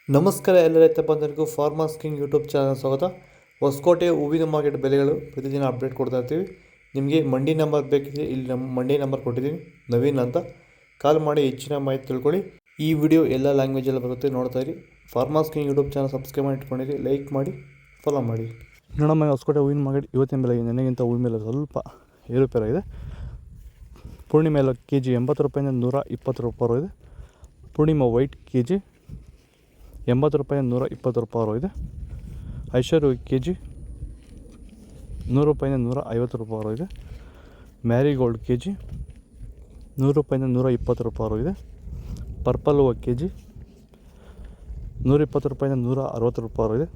ನಮಸ್ಕಾರ ಎಲ್ಲ ರೈತ ಬಂಧುಗಳಿಗೂ ಫಾರ್ಮರ್ಸ್ ಕಿಂಗ್ ಯೂಟ್ಯೂಬ್ ಚಾನಲ್ ಸ್ವಾಗತ. ಹೊಸಕೋಟೆ ಹೂವಿನ ಮಾರ್ಕೆಟ್ ಬೆಲೆಗಳು ಪ್ರತಿದಿನ ಅಪ್ಡೇಟ್ ಕೊಡ್ತಾ ಇರ್ತೀವಿ. ನಿಮಗೆ ಮಂಡಿ ನಂಬರ್ ಬೇಕಿದ್ರೆ ಇಲ್ಲಿ ನಮ್ಮ ಮಂಡಿ ನಂಬರ್ ಕೊಟ್ಟಿದ್ದೀನಿ, ನವೀನ್ ಅಂತ. ಕಾಲ್ ಮಾಡಿ ಹೆಚ್ಚಿನ ಮಾಹಿತಿ ತಿಳ್ಕೊಳ್ಳಿ. ಈ ವಿಡಿಯೋ ಎಲ್ಲ ಲ್ಯಾಂಗ್ವೇಜಲ್ಲಿ ಬರುತ್ತೆ, ನೋಡ್ತಾ ಇರಿ. Farmers king YouTube channel subscribe ಮಾಡಿ ಇಟ್ಕೊಂಡಿರಿ, ಲೈಕ್ ಮಾಡಿ, ಫಾಲೋ ಮಾಡಿ. ನೋಡಮ್ಮ, ಹೊಸಕೋಟೆ ಹೂವಿನ ಮಾರ್ಕೆಟ್ ಇವತ್ತಿನ ಬೆಲೆ ನನಗಿಂತ ಹೂವಿನ ಮೇಲೆ ಸ್ವಲ್ಪ ಏರುಪೇರಾಗಿದೆ. ಪೂರ್ಣಿಮೆ ಎಲ್ಲ ಕೆ ಜಿ 80 ರೂಪಾಯಿಂದ 120 ರೂಪಾಯಿ ಇದೆ. ಪೂರ್ಣಿಮಾ ವೈಟ್ ಕೆ ಜಿ 80 ರೂಪಾಯಿಂದ 120 ರೂಪಾಯಿ ಇದೆ. ಐಶ್ವರ್ಯ ಕೆ ಜಿ 100 ರೂಪಾಯಿಂದ 150 ರೂಪಾಯಿ ಇದೆ. ಮ್ಯಾರಿಗೋಲ್ಡ್ ಕೆ ಜಿ 100 ರೂಪಾಯಿಂದ 120 ರೂಪಾಯಿ ಇದೆ. ಪರ್ಪಲ್ ಹೂವು ಕೆ ಜಿ 120 ರೂಪಾಯಿಂದ 160 ರೂಪಾಯಿ ಇದೆ.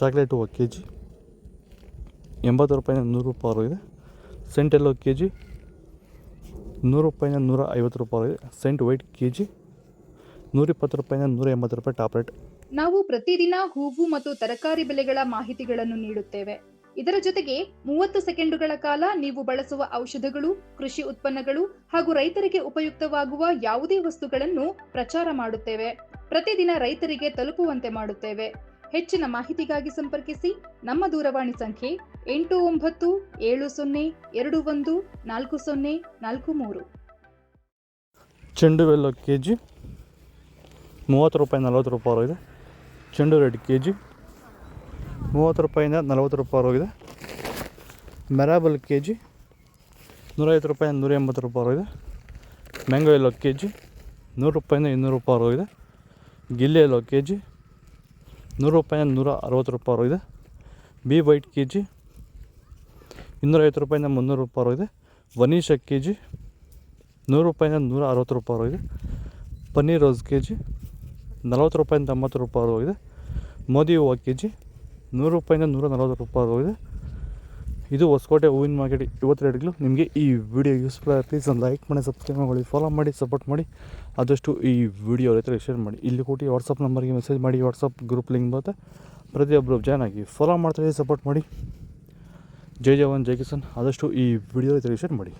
ಚಾಕ್ಲೇಟ್ ಹೂವು ಕೆ ಜಿ 80 ರೂಪಾಯಿಂದ 100 ರೂಪಾಯಿ ಇದೆ. ಸೆಂಟ್ ಎಲ್ಲೋ ಕೆ ಜಿ 100 ರೂಪಾಯಿಂದ 150 ರೂಪಾಯಿ ಇದೆ. ಸೆಂಟ್ ವೈಟ್ ಕೆ ಜಿ 120 ರೂಪಾಯಿಂದ 180 ರೂಪಾಯಿ ಟಾಪ್ ರೇಟ್. ನಾವು ಪ್ರತಿದಿನ ಹೂವು ಮತ್ತು ತರಕಾರಿ ಬೆಲೆಗಳ ಮಾಹಿತಿಗಳನ್ನು ನೀಡುತ್ತೇವೆ. ಇದರ ಜೊತೆಗೆ 30 ಸೆಕೆಂಡುಗಳ ಕಾಲ ನೀವು ಬಳಸುವ ಔಷಧಗಳು, ಕೃಷಿ ಉತ್ಪನ್ನಗಳು ಹಾಗೂ ರೈತರಿಗೆ ಉಪಯುಕ್ತವಾಗುವ ಯಾವುದೇ ವಸ್ತುಗಳನ್ನು ಪ್ರಚಾರ ಮಾಡುತ್ತೇವೆ. ಪ್ರತಿದಿನ ರೈತರಿಗೆ ತಲುಪುವಂತೆ ಮಾಡುತ್ತೇವೆ. ಹೆಚ್ಚಿನ ಮಾಹಿತಿಗಾಗಿ ಸಂಪರ್ಕಿಸಿ ನಮ್ಮ ದೂರವಾಣಿ ಸಂಖ್ಯೆ 8970214043. ಚೆಂಡು ಬೆಲ್ಲ ಕೆ ಜಿ 30 ರೂಪಾಯಿ 40 ರೂಪಾಯಿ ಇದೆ. ಚೆಂಡು ರೆಡ್ ಕೆ ಜಿ 30 ರೂಪಾಯಿಂದ 40 ರೂಪಾಯಿ ಇದೆ. ಮೆರಾಬಲ್ ಕೆ ಜಿ 150 ರೂಪಾಯಿಂದ 180 ರೂಪಾಯಿ ಇದೆ. ಮ್ಯಾಂಗೋ ಎಲ್ಲೋ ಕೆ ಜಿ 100 ರೂಪಾಯಿಂದ 200 ರೂಪಾಯಿ ಇದೆ. ಗಿಲ್ಲಿ ಎಲ್ಲೋ ಕೆ ಜಿ 100 ರೂಪಾಯಿಂದ 160 ರೂಪಾಯಿ ಇದೆ. ಬಿ ವೈಟ್ ಕೆ ಜಿ 250 ರೂಪಾಯಿಂದ 300 ರೂಪಾಯಿ ಇದೆ. ವನೀಶಾ ಕೆ ಜಿ 100 ರೂಪಾಯಿಂದ 160 ರೂಪಾಯಿ ಇದೆ. ಪನ್ನೀರ್ ರೋಸ್ ಕೆ ಜಿ 40 ರೂಪಾಯಿಂದ 80 ರೂಪಾಯಿ ಇದೆ. ಮೋದಿ ಹೂವು ಕೆ ಜಿ 100 ರೂಪಾಯಿಂದ 140 ರೂಪಾಯಿ ಇದೆ. ಇದು ಹೊಸಕೋಟೆ ಹೂವಿನ ಮಾರ್ಕೆಟ್ ಇವತ್ತು ರೇಟ್ಗಳು. ನಿಮಗೆ ಈ ವಿಡಿಯೋ ಯೂಸ್ಫುಲ್ ಆಗಿ ಪ್ಲೀಸ್ ಒಂದು ಲೈಕ್ ಮಾಡಿ, ಸಬ್ಸ್ಕ್ರೈಬ್ ಮಾಡಿ, ಫಾಲೋ ಮಾಡಿ, ಸಪೋರ್ಟ್ ಮಾಡಿ. ಆದಷ್ಟು ಈ ವಿಡಿಯೋ ರೈತರಿಗೆ ಶೇರ್ ಮಾಡಿ. ಇಲ್ಲಿ ಕೊಟ್ಟು ವಾಟ್ಸಪ್ ನಂಬರ್ಗೆ ಮೆಸೇಜ್ ಮಾಡಿ. ವಾಟ್ಸಪ್ ಗ್ರೂಪ್ ಲಿಂಕ್ ಬರುತ್ತೆ, ಪ್ರತಿಯೊಬ್ಬರು ಜಾಯ್ನ್ ಆಗಿ ಫಾಲೋ ಮಾಡ್ತಾರೆ, ಸಪೋರ್ಟ್ ಮಾಡಿ. ಜೈ ಜವಾನ್ ಜೈ ಕಿಸಾನ್. ಆದಷ್ಟು ಈ ವಿಡಿಯೋ ರೈತರಿಗೆ ಶೇರ್ ಮಾಡಿ.